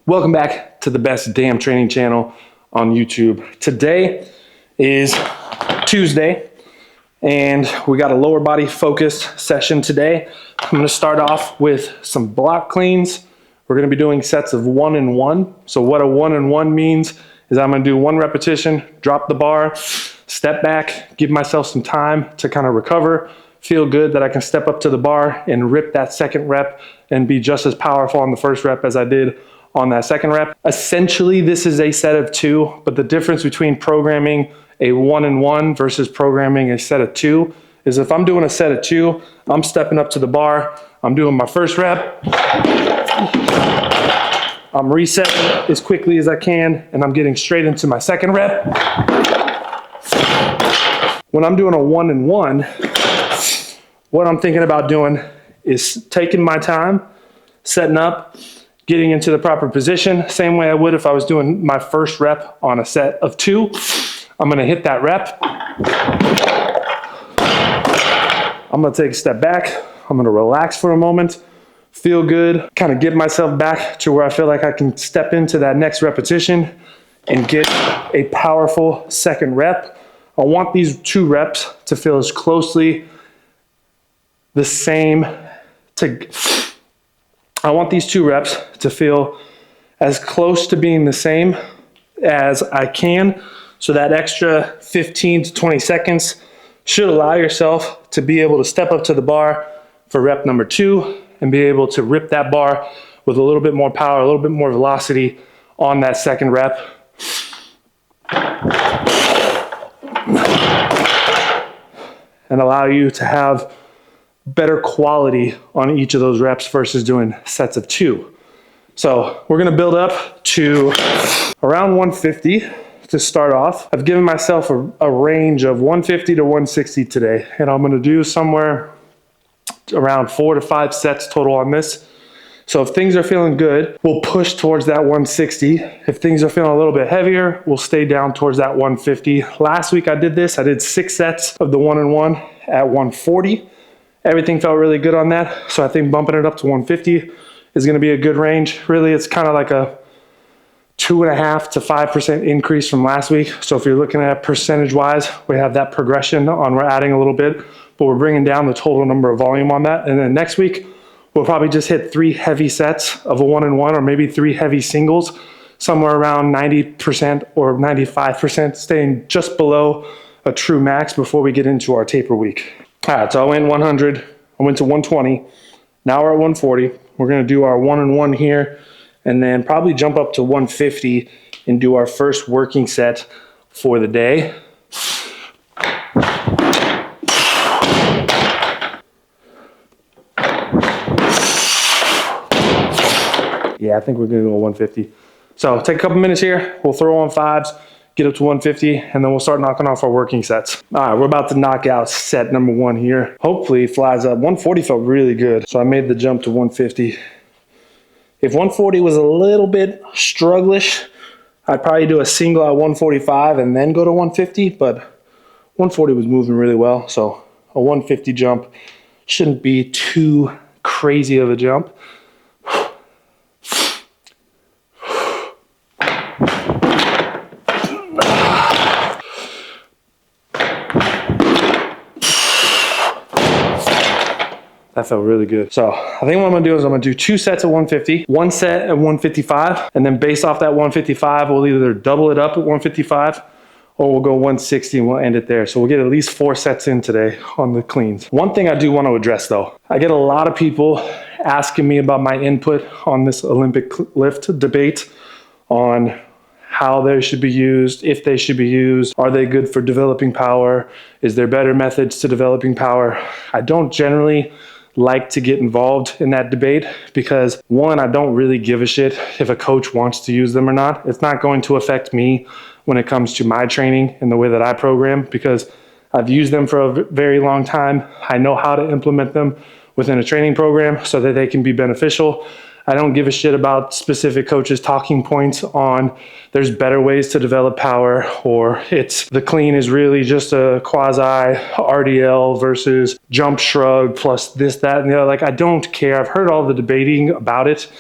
Welcome back to the best damn training channel on YouTube. Today is Tuesday and we got a lower body focused session today. I'm going to start off with some block cleans. We're going to be doing sets of 1 and 1. So what a 1 and 1 means is I'm going to do 1 repetition, drop the bar, step back, give myself some time to kind of recover, feel good that I can step up to the bar and rip that second rep and be just as powerful on the first rep as I did on that second rep. Essentially, this is a set of 2, but the difference between programming a 1 and 1 versus programming a set of 2 is if I'm doing a set of 2, I'm stepping up to the bar, I'm doing my first rep, I'm resetting as quickly as I can, and I'm getting straight into my second rep. When I'm doing a 1 and 1, what I'm thinking about doing is taking my time, setting up, getting into the proper position, same way I would if I was doing my first rep on a set of 2. I'm gonna hit that rep. I'm gonna take a step back. I'm gonna relax for a moment, feel good, kind of get myself back to where I feel like I can step into that next repetition and get a powerful second rep. I want these 2 reps to feel as closely the same I want these 2 reps to feel as close to being the same as I can. So that extra 15 to 20 seconds should allow yourself to be able to step up to the bar for rep number 2 and be able to rip that bar with a little bit more power, a little bit more velocity on that second rep. And allow you to have better quality on each of those reps versus doing sets of 2. So we're gonna build up to around 150 to start off. I've given myself a range of 150 to 160 today, and I'm gonna do somewhere around 4 to 5 sets total on this. So if things are feeling good, we'll push towards that 160. If things are feeling a little bit heavier, we'll stay down towards that 150. Last week I did this. I did 6 sets of the 1 and 1 at 140. Everything felt really good on that. So I think bumping it up to 150 is gonna be a good range. Really, it's kind of like a 2.5 to 5% increase from last week. So if you're looking at percentage wise, we have that progression on, we're adding a little bit, but we're bringing down the total number of volume on that. And then next week, we'll probably just hit 3 heavy sets of a 1 and 1, or maybe 3 heavy singles, somewhere around 90% or 95%, staying just below a true max before we get into our taper week. All right, so I went 100, I went to 120, now we're at 140. We're gonna do our 1 and 1 here, and then probably jump up to 150 and do our first working set for the day. Yeah, I think we're gonna go 150. So take a couple minutes here, we'll throw on 5s, get up to 150, and then we'll start knocking off our working sets. All right, we're about to knock out set number 1 here. Hopefully it flies up. 140 felt really good, so I made the jump to 150. If 140 was a little bit strugglish, I'd probably do a single at 145 and then go to 150, but 140 was moving really well, so a 150 jump shouldn't be too crazy of a jump. That felt really good. So I think what I'm gonna do is I'm gonna do 2 sets at 150, 1 set at 155, and then based off that 155, we'll either double it up at 155 or we'll go 160 and we'll end it there. So we'll get at least 4 sets in today on the cleans. One thing I do want to address though, I get a lot of people asking me about my input on this Olympic lift debate on how they should be used, if they should be used, are they good for developing power? Is there better methods to developing power? I don't generally like to get involved in that debate because 1, I don't really give a shit if a coach wants to use them or not. It's not going to affect me when it comes to my training and the way that I program because I've used them for a very long time. I know how to implement them within a training program so that they can be beneficial. I don't give a shit about specific coaches' talking points on there's better ways to develop power, or it's the clean is really just a quasi RDL versus jump shrug plus this, that, and the other. Like, I don't care. I've heard all the debating about it,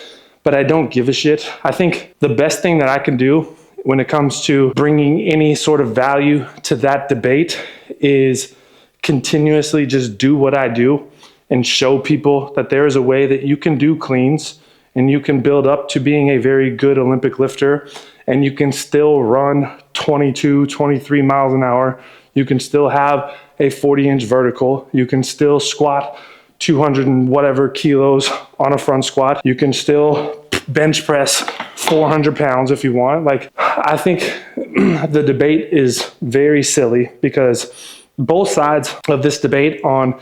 but I don't give a shit. I think the best thing that I can do when it comes to bringing any sort of value to that debate is continuously just do what I do and show people that there is a way that you can do cleans and you can build up to being a very good Olympic lifter, and you can still run 22, 23 miles an hour. You can still have a 40-inch vertical. You can still squat 200 and whatever kilos on a front squat. You can still bench press 400 pounds if you want. Like, I think the debate is very silly because both sides of this debate on,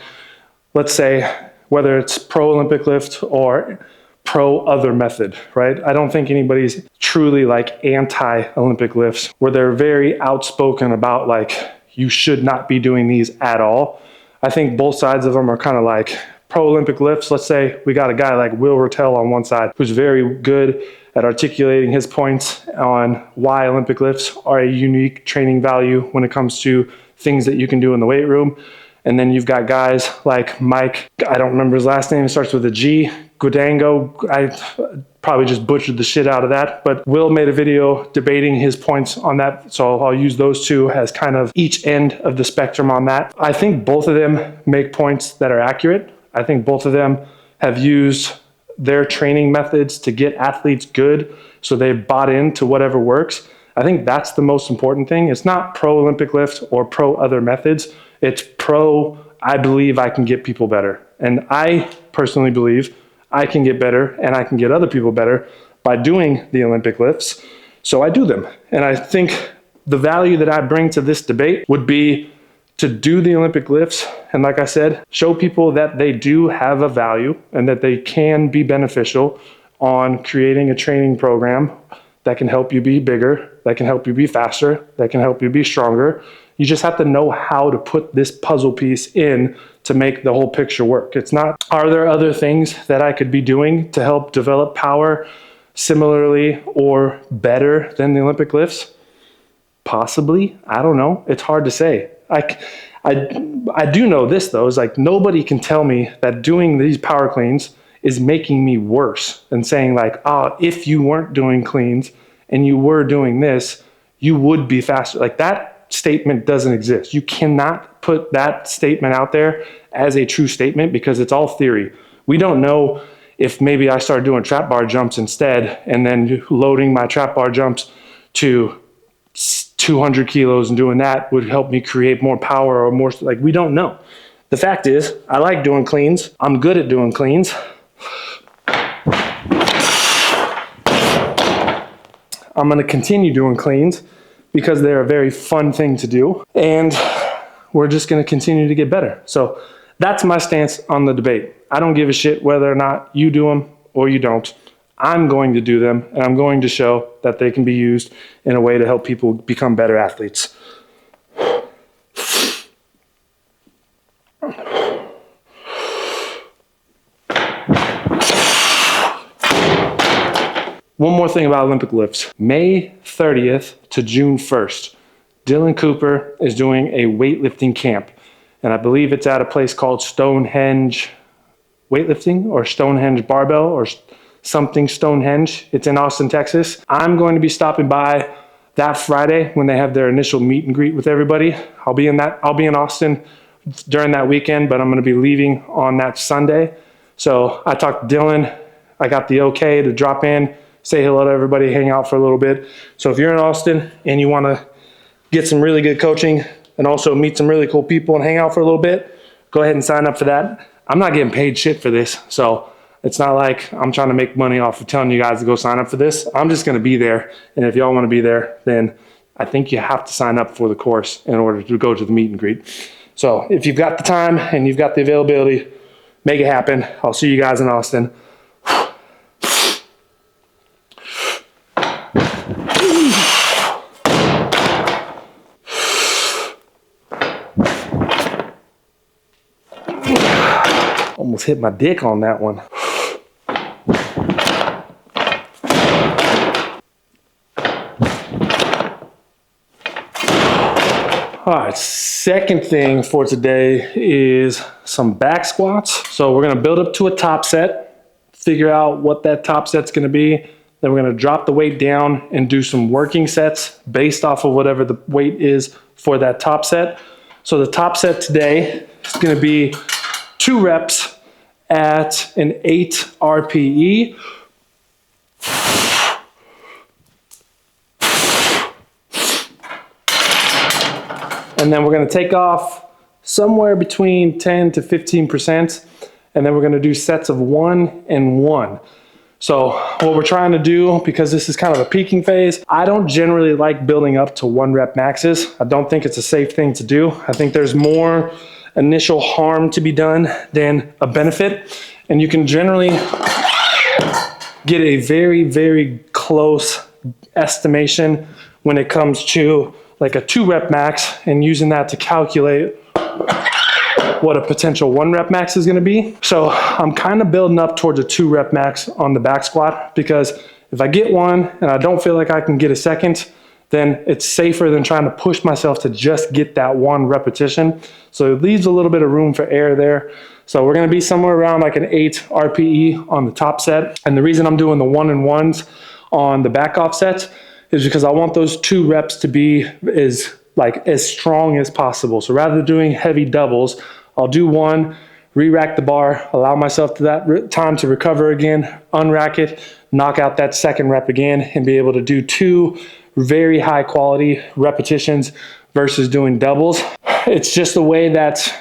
let's say, whether it's pro Olympic lift or pro other method, right? I don't think anybody's truly like anti-Olympic lifts, where they're very outspoken about like, you should not be doing these at all. I think both sides of them are kind of like pro Olympic lifts. Let's say we got a guy like Will Rotel on one side who's very good at articulating his points on why Olympic lifts are a unique training value when it comes to things that you can do in the weight room. And then you've got guys like Mike, I don't remember his last name, it starts with a G, Gudango. I probably just butchered the shit out of that, but Will made a video debating his points on that. So I'll use those two as kind of each end of the spectrum on that. I think both of them make points that are accurate. I think both of them have used their training methods to get athletes good, so they've bought into whatever works. I think that's the most important thing. It's not pro Olympic lift or pro other methods. It's pro, I believe I can get people better. And I personally believe I can get better and I can get other people better by doing the Olympic lifts. So I do them. And I think the value that I bring to this debate would be to do the Olympic lifts. And like I said, show people that they do have a value and that they can be beneficial on creating a training program that can help you be bigger, that can help you be faster, that can help you be stronger. You just have to know how to put this puzzle piece in to make the whole picture work. It's not, are there other things that I could be doing to help develop power similarly or better than the Olympic lifts? Possibly, I don't know. It's hard to say. I do know this though, is like nobody can tell me that doing these power cleans is making me worse and saying like, oh, if you weren't doing cleans and you were doing this, you would be faster. Like that statement doesn't exist. You cannot put that statement out there as a true statement because it's all theory. We don't know if maybe I start doing trap bar jumps instead and then loading my trap bar jumps to 200 kilos and doing that would help me create more power or more, like we don't know. The fact is, I like doing cleans. I'm good at doing cleans. I'm gonna continue doing cleans because they're a very fun thing to do. And we're just gonna continue to get better. So that's my stance on the debate. I don't give a shit whether or not you do them or you don't. I'm going to do them and I'm going to show that they can be used in a way to help people become better athletes. One more thing about Olympic lifts. May 30th to June 1st, Dylan Cooper is doing a weightlifting camp. And I believe it's at a place called Stonehenge Weightlifting or Stonehenge Barbell or something Stonehenge. It's in Austin, Texas. I'm going to be stopping by that Friday when they have their initial meet and greet with everybody. I'll be in Austin during that weekend, but I'm going to be leaving on that Sunday. So I talked to Dylan. I got the okay to drop in, say hello to everybody, hang out for a little bit. So if you're in Austin and you want to get some really good coaching and also meet some really cool people and hang out for a little bit, go ahead and sign up for that. I'm not getting paid shit for this, so it's not like I'm trying to make money off of telling you guys to go sign up for this. I'm just going to be there, and if y'all want to be there, then I think you have to sign up for the course in order to go to the meet and greet. So if you've got the time and you've got the availability, make it happen. I'll see you guys in Austin. Almost hit my dick on that one. All right, second thing for today is some back squats. So we're gonna build up to a top set, figure out what that top set's gonna be. Then we're gonna drop the weight down and do some working sets based off of whatever the weight is for that top set. So the top set today is gonna be 2 reps at an 8 RPE. And then we're gonna take off somewhere between 10 to 15%. And then we're gonna do sets of 1 and 1. So what we're trying to do, because this is kind of a peaking phase, I don't generally like building up to 1 rep maxes. I don't think it's a safe thing to do. I think there's more initial harm to be done than a benefit. And you can generally get a very, very close estimation when it comes to like a 2 rep max and using that to calculate what a potential 1 rep max is gonna be. So I'm kind of building up towards a 2 rep max on the back squat, because if I get one and I don't feel like I can get a second, then it's safer than trying to push myself to just get that 1 repetition. So it leaves a little bit of room for error there. So we're gonna be somewhere around like an 8 RPE on the top set. And the reason I'm doing the 1 and 1s on the back off sets is because I want those 2 reps to be as strong as possible. So rather than doing heavy doubles, I'll do 1, re-rack the bar, allow myself to that time to recover again, unrack it, knock out that 2nd rep again, and be able to do 2 very high quality repetitions versus doing doubles. It's just the way that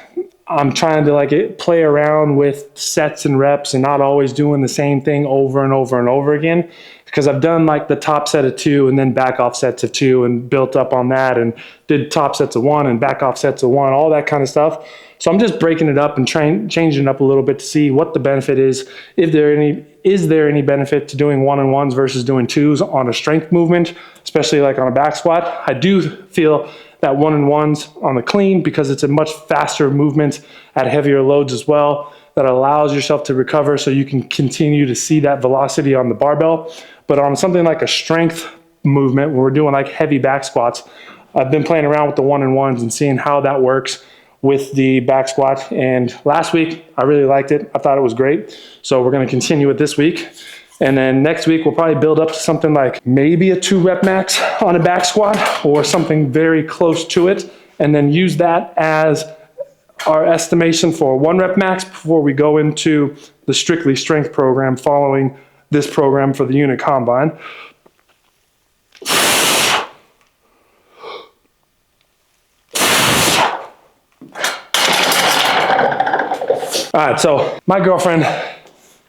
I'm trying to play around with sets and reps and not always doing the same thing over and over and over again. Because I've done like the top set of 2 and then back off sets of 2 and built up on that and did top sets of 1 and back off sets of 1, all that kind of stuff. So I'm just breaking it up and changing it up a little bit to see what the benefit is. Is there any benefit to doing 1 and 1s versus doing 2s on a strength movement, especially like on a back squat? I do feel that 1 and 1s on the clean, because it's a much faster movement at heavier loads as well, that allows yourself to recover so you can continue to see that velocity on the barbell. But on something like a strength movement, where we're doing like heavy back squats, I've been playing around with the 1 and 1s and seeing how that works with the back squat. And last week, I really liked it. I thought it was great. So we're gonna continue it this week. And then next week, we'll probably build up to something like maybe a 2 rep max on a back squat or something very close to it. And then use that as our estimation for a 1 rep max before we go into the strictly strength program following this program for the unit combine. All right, so my girlfriend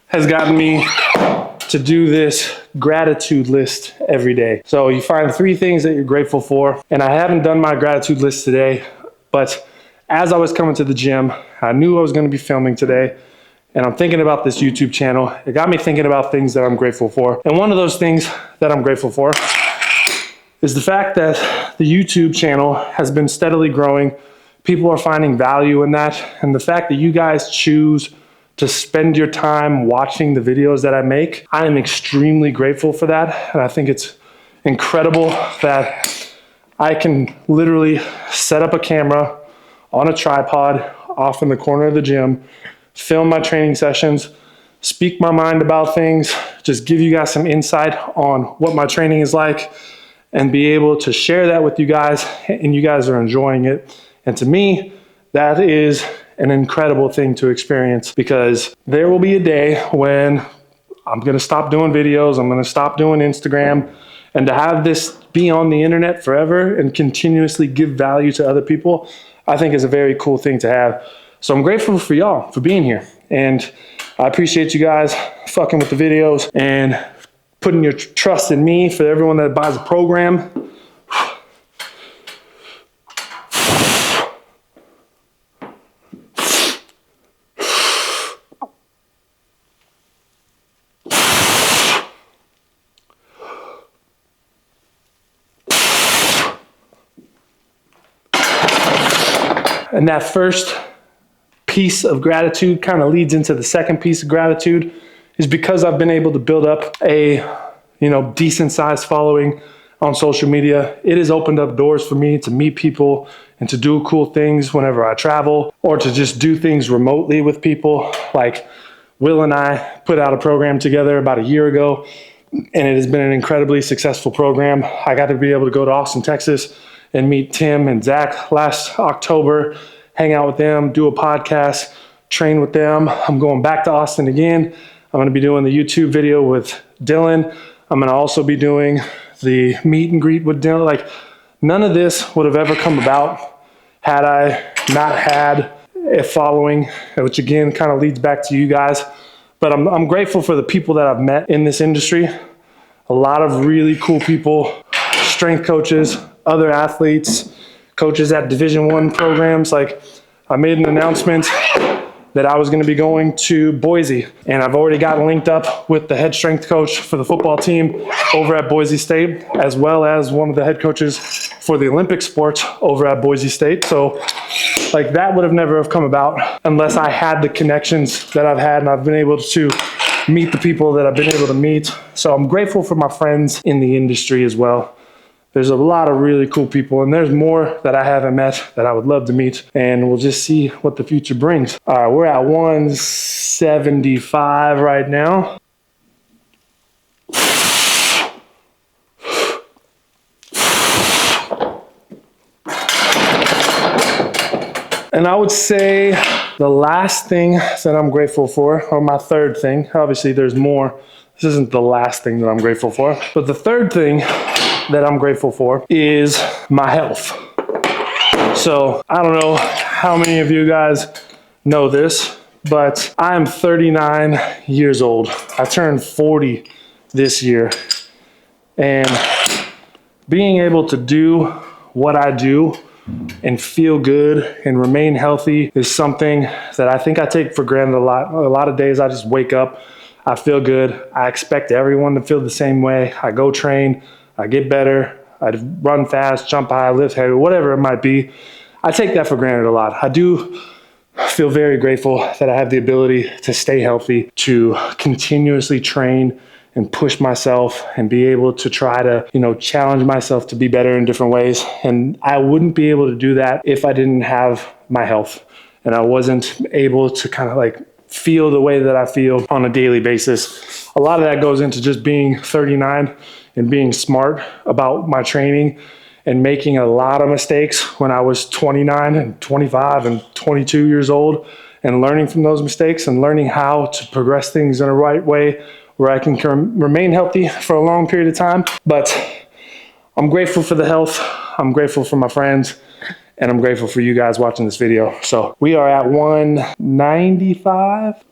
has gotten me to do this gratitude list every day. So you find 3 things that you're grateful for. And I haven't done my gratitude list today, but as I was coming to the gym, I knew I was gonna be filming today, and I'm thinking about this YouTube channel. It got me thinking about things that I'm grateful for. And one of those things that I'm grateful for is the fact that the YouTube channel has been steadily growing. People are finding value in that. And the fact that you guys choose to spend your time watching the videos that I make, I am extremely grateful for that. And I think it's incredible that I can literally set up a camera on a tripod off in the corner of the gym, film my training sessions, speak my mind about things, just give you guys some insight on what my training is like, and be able to share that with you guys, and you guys are enjoying it. And to me, that is an incredible thing to experience, because there will be a day when I'm gonna stop doing videos, I'm gonna stop doing Instagram, and to have this be on the internet forever and continuously give value to other people, I think is a very cool thing to have. So I'm grateful for y'all for being here. And I appreciate you guys fucking with the videos and putting your trust in me. For everyone that buys a program, and that first piece of gratitude kind of leads into the second piece of gratitude, is because I've been able to build up a, decent sized following on social media. It has opened up doors for me to meet people and to do cool things whenever I travel, or to just do things remotely with people. Like Will and I put out a program together about a year ago, and it has been an incredibly successful program. I got to be able to go to Austin, Texas, and meet Tim and Zach last October, hang out with them, do a podcast, train with them. I'm going back to Austin again. I'm going to be doing the YouTube video with Dylan. I'm going to also be doing the meet and greet with Dylan. Like, none of this would have ever come about had I not had a following, which again kind of leads back to you guys. But I'm grateful for the people that I've met in this industry. A lot of really cool people, strength coaches, other athletes, coaches at Division I programs. Like, I made an announcement that I was going to be going to Boise, and I've already got linked up with the head strength coach for the football team over at Boise State, as well as one of the head coaches for the Olympic sports over at Boise State. So like, that would have never have come about unless I had the connections that I've had, and I've been able to meet the people that I've been able to meet. So I'm grateful for my friends in the industry as well. There's a lot of really cool people, and there's more that I haven't met that I would love to meet, and we'll just see what the future brings. All right, we're at 175 right now. And I would say the last thing that I'm grateful for, or my third thing, obviously there's more. This isn't the last thing that I'm grateful for, but the third thing that I'm grateful for is my health. So I don't know how many of you guys know this, but I'm 39 years old. I turned 40 this year. And being able to do what I do and feel good and remain healthy is something that I think I take for granted a lot. A lot of days I just wake up, I feel good. I expect everyone to feel the same way. I go train, I get better, I run fast, jump high, lift heavy, whatever it might be. I take that for granted a lot. I do feel very grateful that I have the ability to stay healthy, to continuously train and push myself and be able to try to, challenge myself to be better in different ways. And I wouldn't be able to do that if I didn't have my health and I wasn't able to kind of like feel the way that I feel on a daily basis. A lot of that goes into just being 39 and being smart about my training and making a lot of mistakes when I was 29 and 25 and 22 years old, and learning from those mistakes and learning how to progress things in a right way where I can remain healthy for a long period of time. But I'm grateful for the health, I'm grateful for my friends, and I'm grateful for you guys watching this video. So we are at 195.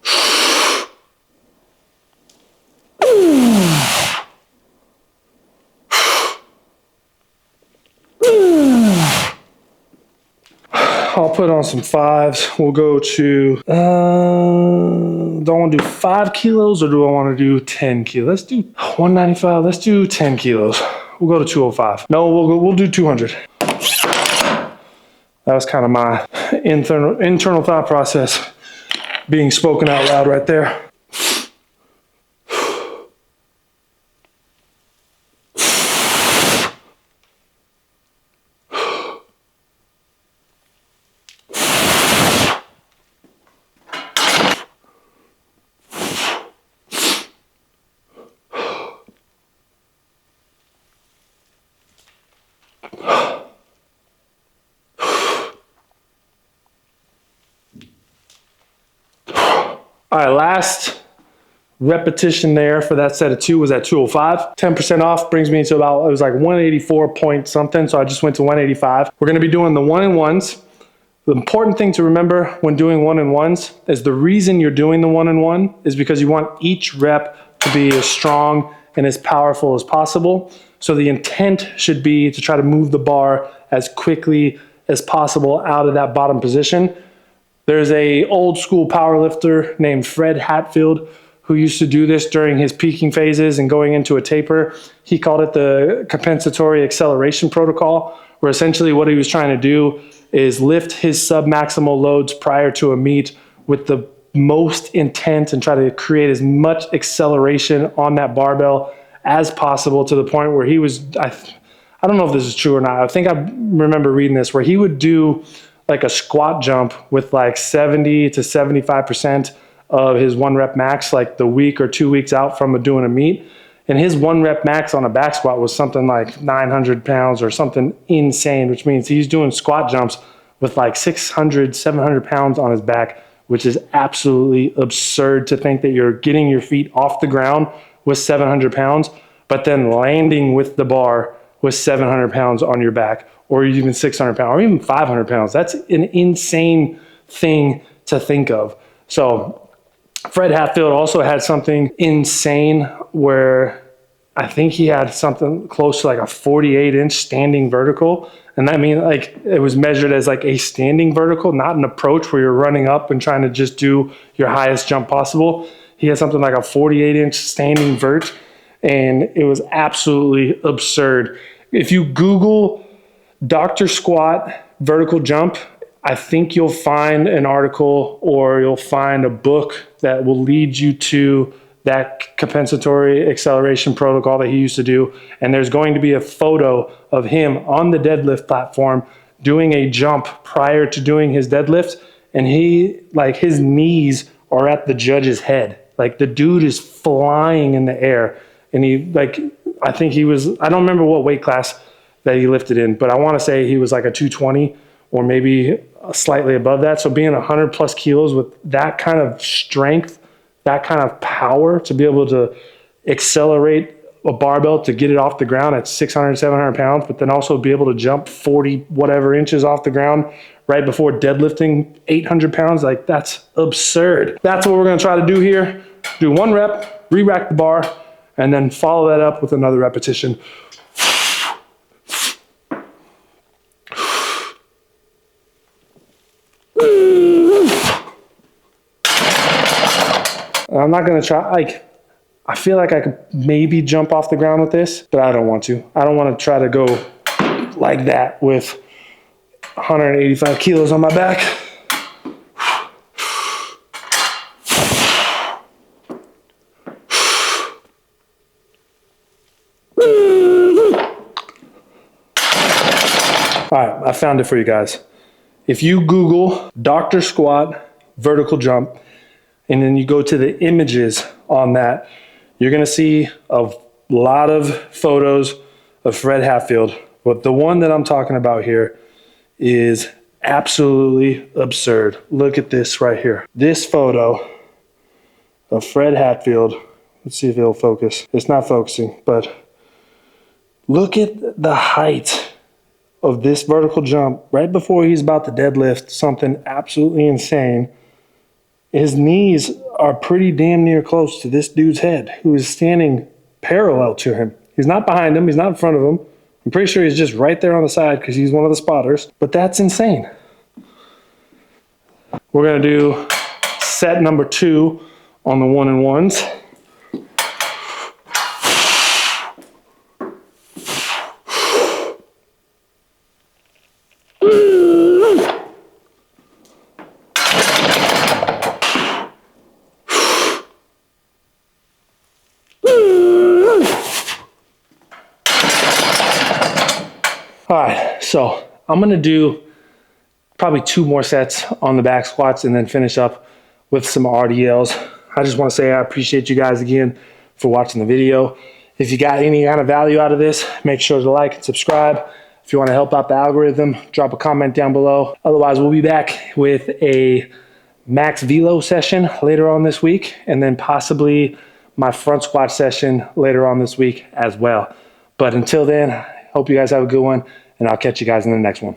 I'll put on some fives. We'll go to, do I want to do 5 kilos or do I want to do 10 kilos? Let's do 195. Let's do 10 kilos. We'll go to 205. No, we'll do 200. That was kind of my internal thought process being spoken out loud right there. All right, last repetition there for that set of 2 was at 205. 10% off brings me to about, it was like 184 point something, so I just went to 185. We're gonna be doing the 1-on-1s. The important thing to remember when doing 1-on-1s is the reason you're doing the 1-on-1 is because you want each rep to be as strong and as powerful as possible. So the intent should be to try to move the bar as quickly as possible out of that bottom position. There's a old school power lifter named Fred Hatfield who used to do this during his peaking phases and going into a taper. He called it the compensatory acceleration protocol, where essentially what he was trying to do is lift his submaximal loads prior to a meet with the most intent and try to create as much acceleration on that barbell as possible, to the point where he was, I don't know if this is true or not. I think I remember reading this, where he would do like a squat jump with like 70 to 75% of his 1 rep max, like the week or 2 weeks out from doing a meet. And his 1 rep max on a back squat was something like 900 pounds or something insane, which means he's doing squat jumps with like 600, 700 pounds on his back, which is absolutely absurd to think that you're getting your feet off the ground with 700 pounds, but then landing with the bar with 700 pounds on your back, or even 600 pounds, or even 500 pounds. That's an insane thing to think of. So Fred Hatfield also had something insane where I think he had something close to like a 48-inch standing vertical. And that means like it was measured as like a standing vertical, not an approach where you're running up and trying to just do your highest jump possible. He had something like a 48-inch standing vert, and it was absolutely absurd. If you Google Dr. Squat vertical jump, I think you'll find an article or you'll find a book that will lead you to that compensatory acceleration protocol that he used to do. And there's going to be a photo of him on the deadlift platform doing a jump prior to doing his deadlift. And he, like, his knees are at the judge's head. Like, the dude is flying in the air. And he, like, I think he was, I don't remember what weight class that he lifted in, but I want to say he was like a 220 or maybe slightly above that. So being 100 plus kilos with that kind of strength, that kind of power to be able to accelerate a barbell to get it off the ground at 600, 700 pounds, but then also be able to jump 40 whatever inches off the ground right before deadlifting 800 pounds, like that's absurd. That's what we're gonna try to do here. Do 1 rep, re-rack the bar, and then follow that up with another repetition. I'm not gonna try, like, I feel like I could maybe jump off the ground with this, but I don't want to. I don't want to try to go like that with 185 kilos on my back. All right, I found it for you guys. If you Google Dr. Squat vertical jump, and then you go to the images on that, you're gonna see a lot of photos of Fred Hatfield. But the one that I'm talking about here is absolutely absurd. Look at this right here. This photo of Fred Hatfield. Let's see if it'll focus. It's not focusing, but look at the height of this vertical jump right before he's about to deadlift something absolutely insane. His knees are pretty damn near close to this dude's head, who is standing parallel to him. He's not behind him, he's not in front of him. I'm pretty sure he's just right there on the side because he's one of the spotters, but that's insane. We're gonna do set number 2 on the 1-and-1s. All right, so I'm gonna do probably 2 more sets on the back squats and then finish up with some RDLs. I just wanna say I appreciate you guys again for watching the video. If you got any kind of value out of this, make sure to like and subscribe. If you wanna help out the algorithm, drop a comment down below. Otherwise, we'll be back with a max velo session later on this week, and then possibly my front squat session later on this week as well. But until then, hope you guys have a good one, and I'll catch you guys in the next one.